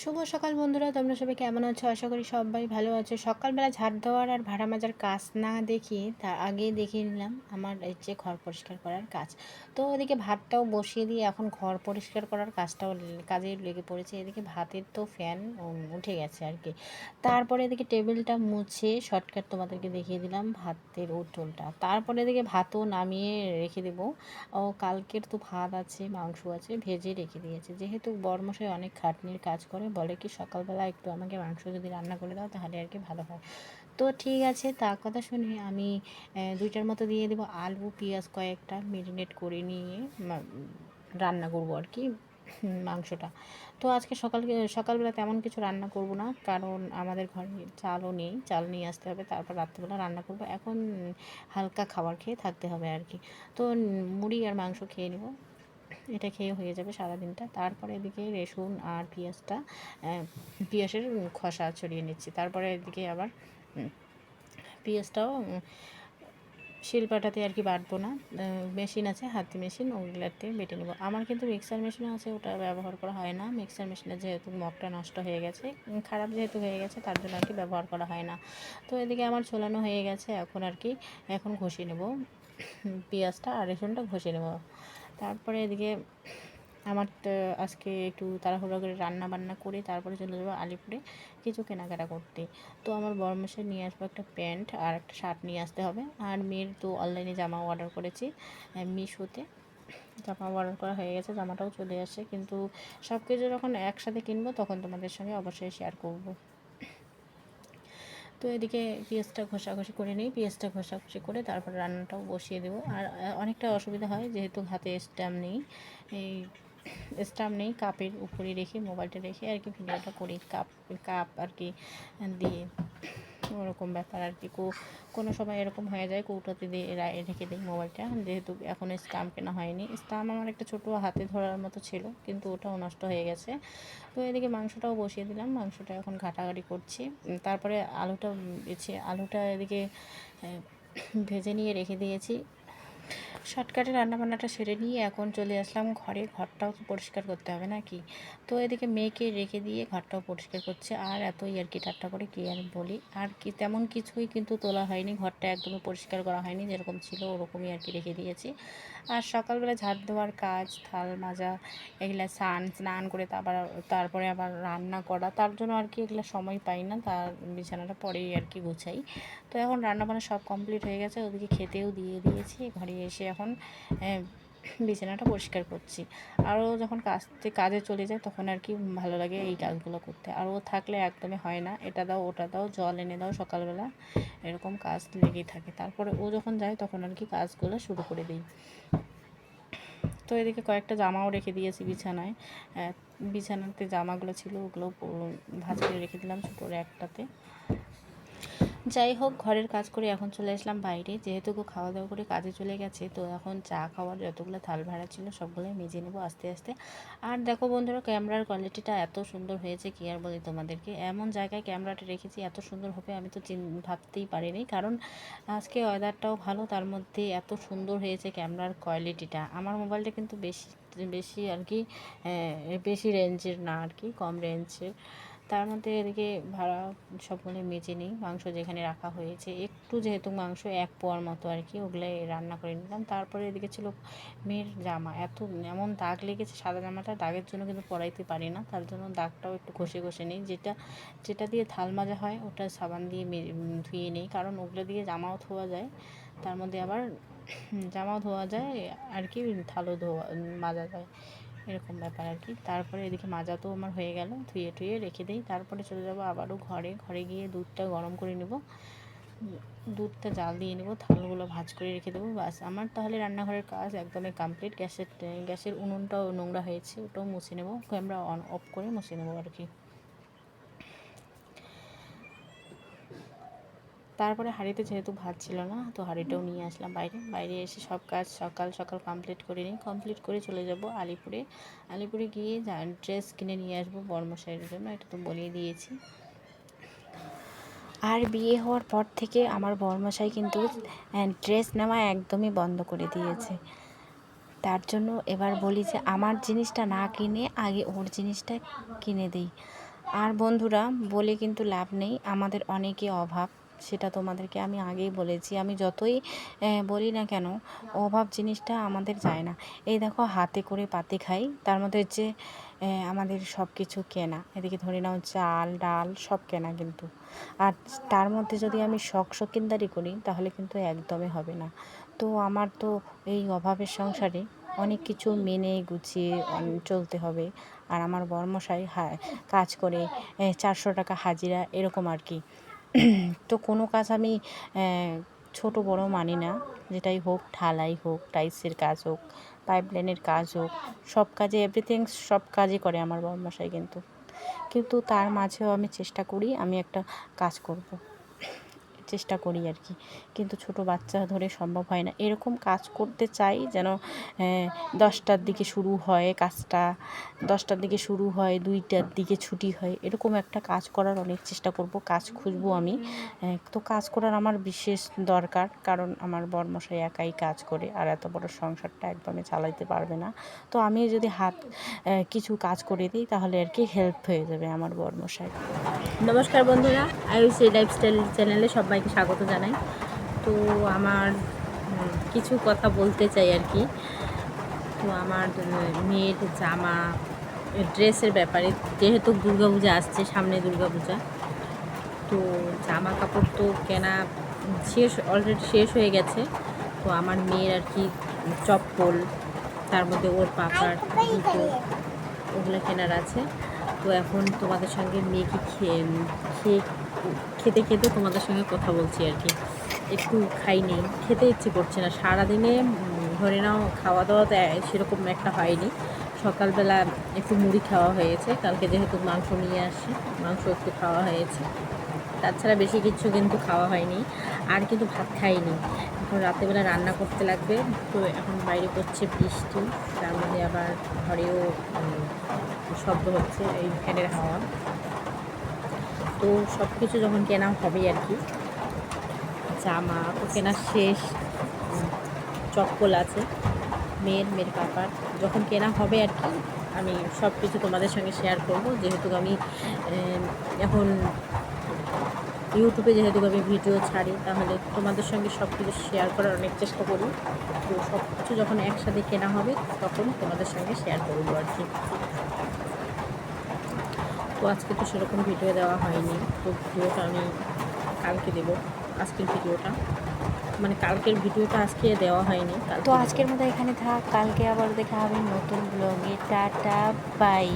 শুভ সকাল বন্ধুরা, তোমরা সবাই কেমন আছো? আশা করি সবাই ভালো আছো। সকালবেলা ঝাড় দেওয়ার আর ভাড়া মাজার কাজ না দেখিয়ে তার আগে দেখিয়ে নিলাম আমার এই যে ঘর পরিষ্কার করার কাজ। তো ওদিকে ভাতটাও বসিয়ে দিয়ে এখন ঘর পরিষ্কার করার কাজে লেগে পড়েছে। এদিকে ভাতের তো ফ্যান উঠে গেছে আর কি। তারপরে এদিকে টেবিলটা মুছে শর্টকাট তোমাদেরকে দেখিয়ে দিলাম ভাতের উঠোনটা। তারপরে এদিকে ভাতও নামিয়ে রেখে দেবো। কালকের তো ভাত আছে, মাংস আছে, ভেজে রেখে দিয়েছে। যেহেতু বড়মশাই অনেক খাটনির কাজ করে, বলে কি সকালবেলা একটু আমাকে মাংস যদি রান্না করে দাও তাহলে আর কি ভালো হয়। তো ঠিক আছে, তার কথা শুনে আমি 2টার মতো দিয়ে দেবো আলু পেঁয়াজ কয়েকটা মেরিনেট করে নিয়ে রান্না করবো আর কি মাংসটা। তো আজকে সকালবেলা তেমন কিছু রান্না করব না, কারণ আমাদের ঘরে চালও নেই, চাল নিয়ে আসতে হবে, তারপর রাত্রেবেলা রান্না করব। এখন হালকা খাবার খেয়ে থাকতে হবে আর কি। তো মুড়ি আর মাংস খেয়ে নেব, এটা খেয়ে হয়ে যাবে সারাদিনটা। তারপরে এদিকে রসুন আর পেঁয়াজের খোসা ছড়িয়ে নিচ্ছি। তারপরে এদিকে আবার পেঁয়াজটাও শিলপাটাতে আর কি বাটবো না, মেশিন আছে, হাতি মেশিন, ওগুলাতে বেটে নেবো। আমার কিন্তু মিক্সার মেশিন আছে, ওটা ব্যবহার করা হয় না। মিক্সার মেশিনে যেহেতু মগটা নষ্ট হয়ে গেছে, খারাপ যেহেতু হয়ে গেছে, তার জন্য আর কি ব্যবহার করা হয় না। তো এদিকে আমার ছোলানো হয়ে গেছে, এখন ঘষে নেব পেঁয়াজটা আর রসুনটা ঘষে নেব। তারপরে এদিকে আমার আজকে একটু তাড়াহুড়ো করে রান্না বান্না করে তারপরে চলে যাবো আলিপুরে কিছু কেনাকাটা করতে। তো আমার বড়মশাই নিয়ে আসবো একটা প্যান্ট আর একটা শার্ট নিয়ে আসতে হবে। আর মেয়ের তো অনলাইনে জামা অর্ডার করেছি, মিশোতে জামা অর্ডার করা হয়ে গেছে, জামাটাও চলে আসে। কিন্তু সব কিছু যখন একসাথে কিনবো তখন তোমাদের সঙ্গে অবশ্যই শেয়ার করব। তো এদিকে পেঁয়াজটা ঘষাঘষি করে নিই, পেঁয়াজটা ঘষাঘষি করে তারপর রান্নাটাও বসিয়ে দেবো। আর অনেকটা অসুবিধা হয় যেহেতু হাতে স্ট্যাম্প নেই, এই স্ট্যাম্প নেই, কাপের উপরে রেখে মোবাইলটা রেখে আর কি ভিডিওটা করি, কাপ কাপ আর কি দিয়ে, ওরকম ব্যাপার আর কি। কোনো সময় এরকম হয়ে যায় কৌটাতে দিয়ে রেখে দিই মোবাইলটা, যেহেতু এখন স্ট্যাম্প কেনা হয়নি। স্ট্যাম্প আমার একটা ছোটো হাতে ধরার মতো ছিল, কিন্তু ওটাও নষ্ট হয়ে গেছে। তো এদিকে মাংসটাও বসিয়ে দিলাম, মাংসটা এখন ঘাটাঘাটি করছি। তারপরে আলুটা এদিকে ভেজে নিয়ে রেখে দিয়েছি। শর্টকাটে রান্নাবান্নাটা সেরে নিয়ে এখন চলে আসলাম ঘরে, ঘরটাও তো পরিষ্কার করতে হবে নাকি। তো এদিকে মেয়েকে রেখে দিয়ে ঘরটাও পরিষ্কার করছে। আর এতই আর কি ঠাট্টা করে কী আর বলি, আর কি তেমন কিছুই কিন্তু তোলা হয়নি, ঘরটা একদমই পরিষ্কার করা হয়নি, যেরকম ছিল ওরকমই আর কি রেখে দিয়েছি। আর সকালবেলা ঝাড় দেওয়ার কাজ, থাল মাজা, এগুলা স্নান করে তারপরে আবার রান্না করা, তার জন্য আর কি এগুলো সময় পাই না, তার বিছানাটা পরেই আর কি গুছাই। তো এখন রান্নাবান্না সব কমপ্লিট হয়ে গেছে, ওদিকে খেতেও দিয়ে দিয়েছি। ঘরে এসে এখন বিছানাটা পরিষ্কার করছি। আরও যখন কাজে চলে যায় তখন আর কি ভালো লাগে এই কাজগুলো করতে। আর ও থাকলে একদমই হয় না, এটা দাও ওটা দাও, জল এনে দাও, সকালবেলা এরকম কাজ লেগেই থাকে। তারপরে ও যখন যায় তখন আর কি কাজগুলো শুরু করে দিই। তো এদিকে কয়েকটা জামাও রেখে দিয়েছি বিছানায়, বিছানাতে জামাগুলো ছিল ওগুলো ভাঁজ করে রেখে দিলাম ছোটো একটাতে। যাই হোক, ঘরের কাজ করে এখন চলে আসলাম বাইরে, যেহেতু খাওয়া দাওয়া করে কাজে চলে গেছে। তো এখন চা খাওয়ার যতগুলো থাল ভাড়া ছিল সবগুলোই মেজে নেবো আস্তে আস্তে। আর দেখো বন্ধুরা, ক্যামেরার কোয়ালিটিটা এত সুন্দর হয়েছে কি আর বলি তোমাদেরকে। এমন জায়গায় ক্যামেরাটা রেখেছি, এত সুন্দর হবে আমি তো ভাবতেই পারিনি, কারণ আজকে ওয়েদারটাও ভালো, তার মধ্যে এত সুন্দর হয়েছে ক্যামেরার কোয়ালিটিটা। আমার মোবাইলটা কিন্তু বেশি বেশি আর কি বেশি রেঞ্জের না আর কি, কম রেঞ্জের। তার মধ্যে এদিকে ভাড়া সবগুলো মেজে নিই, মাংস যেখানে রাখা হয়েছে একটু, যেহেতু মাংস 1 পোয়ার মতো আর কি, ওগুলাই রান্না করে নিলাম। তারপরে এদিকে ছিল মেয়ের জামা, এমন দাগ লেগেছে, সাদা জামাটা দাগের জন্য কিন্তু পরাইতে পারি না, তার জন্য দাগটাও একটু ঘষে ঘষে নিই। যেটা দিয়ে থাল মাজা হয় ওটা সাবান দিয়ে ধুয়ে নিই, কারণ ওগুলো দিয়ে জামাও ধোয়া যায়, তার মধ্যে আবার জামাও ধোয়া যায় আর কি, থালও মাজা যায়, এরকম ব্যাপার আর কি। তারপরে এদিকে মাজা তো আমার হয়ে গেল, ধুয়ে টুয়ে রেখে দিই। তারপরে চলে যাব আবারও ঘরে গিয়ে দুধটা গরম করে নেব, দুধটা জাল দিয়ে নেব, থালগুলো ভাঁজ করে রেখে দেবো, বাস আমার তাহলে রান্নাঘরের কাজ একদমই কমপ্লিট। গ্যাসের উনুনটাও নোংরা হয়েছে, ওটাও মুছে নেব, ক্যামেরা অন অফ করে মুছে নেবো আর কি। তারপরে হাঁড়িতে যেহেতু ভাত ছিল না, তো হাঁড়িটাও নিয়ে আসলাম বাইরে এসে সব কাজ সকাল সকাল কমপ্লিট করে নিই। কমপ্লিট করে চলে যাব আলিপুরে গিয়ে ড্রেস কিনে নিয়ে আসবো বড়মশাইয়ের জন্য, এটা তো বলেই দিয়েছি। আর বিয়ে হওয়ার পর থেকে আমার বড়মশাই কিন্তু ড্রেস নেওয়া একদমই বন্ধ করে দিয়েছে। তার জন্য এবার বলি যে আমার জিনিসটা না কিনে আগে ওর জিনিসটা কিনে দিই। আর বন্ধুরা, বলে কিন্তু লাভ নেই, আমাদের অনেকই অভাব, সেটা তোমাদেরকে আমি আগেই বলেছি। আমি যতই বলি না কেন, অভাব জিনিসটা আমাদের যায় না। এই দেখো, হাতে করে পাতে খাই, তার মধ্যে হচ্ছে আমাদের সব কিছু কেনা। এদিকে ধরে নাও চাল ডাল সব কেনা কিন্তু। আর তার মধ্যে যদি আমি শৌখিনদারি করি তাহলে কিন্তু একদমই হবে না। তো আমার তো এই অভাবের সংসারে অনেক কিছু মেনে গুছিয়ে চলতে হবে। আর আমার বরমশাই কাজ করে 400 টাকা হাজিরা, এরকম আর কি। তো কোনো কাজ আমি ছোট বড় মানি না। যেটাই হোক, ঢালাই হোক, টাইলসের কাজ হোক, পাইপলাইনের কাজ হোক, সব কাজে এভরিথিং, সব কাজই করে আমার বরমশাই কিন্তু। কিন্তু তার মাঝেও আমি চেষ্টা করি আমি একটা কাজ করব, চেষ্টা করি আর কি। কিন্তু ছোট বাচ্চা ধরে সম্ভব হয় না। এরকম কাজ করতে চাই যেন 10টার দিকে শুরু হয় কাজটা, 10টার দিকে শুরু হয়, 2টার দিকে ছুটি হয়, এরকম একটা কাজ করার অনেক চেষ্টা করব। কাজ খুঁজবো আমি। তো কাজ করার আমার বিশেষ দরকার, কারণ আমার বরমশাই একাই কাজ করে আর এত বড় সংসারটা একদমই চালাইতে পারবে না। তো আমি যদি কিছু কাজ করে দিই তাহলে আর কি হেল্প হয়ে যাবে আমার বরমশাই। নমস্কার বন্ধুরা, আয়ুষী লাইফস্টাইল চ্যানেলে সবাইকে স্বাগত জানাই। তো আমার কিছু কথা বলতে চাই আর কি। তো আমার মেয়ের জামা ড্রেসের ব্যাপারে, যেহেতু দুর্গাপূজা আসছে, সামনে দুর্গাপূজা, তো জামা কাপড় তো কেনা অলরেডি শেষ হয়ে গেছে। তো আমার মেয়ের আর কি চপ্পল, তার মধ্যে ওর পাপার জুতো, ওগুলো কেনার আছে। তো এখন তোমাদের সঙ্গে মেয়েকে খেতে খেতে তোমাদের সঙ্গে কথা বলছি আর কি। একটু খাই নেই, খেতে ইচ্ছে করছে না। সারাদিনে ধরে নাও খাওয়া দাওয়া তো সেরকম একটা হয়নি। সকালবেলা একটু মুড়ি খাওয়া হয়েছে, কালকে যেহেতু মাংস নিয়ে আসি, মাংস একটু খাওয়া হয়েছে, তাছাড়া বেশি কিছু কিন্তু খাওয়া হয়নি। আর কিন্তু ভাত খাইনি। এখন রাতেরবেলা রান্না করতে লাগবে। তো এখন বাইরে করছে বৃষ্টি, তার মধ্যে আবার ঘরেও শব্দ হচ্ছে এই ফ্যানের হাওয়া। তো সব কিছু যখন কেনা হবে আর কি, জামা তো কেনা শেষ, চপ্পল আছে মেয়ের পাপার, যখন কেনা হবে আর কি, আমি সব কিছু তোমাদের সঙ্গে শেয়ার করব। যেহেতু আমি এখন ইউটিউবে যেহেতু আমি ভিডিও ছাড়ি, তাহলে তোমাদের সঙ্গে সব কিছু শেয়ার করার অনেক চেষ্টা করি। তো সব কিছু যখন একসাথে কেনা হবে তখন তোমাদের সঙ্গে শেয়ার করবো আর কি। তো আজকে তো সেরকম ভিডিও দেওয়া হয়নি, তো ভিডিওটা আমি কালকে দেবো। আজকের ভিডিওটা মানে কালকের ভিডিওটা আজকে দেওয়া হয়নি। তো আজকের মতো এখানে থাক, কালকে আবার দেখা হবে নতুন ব্লগে। Ta-ta, by.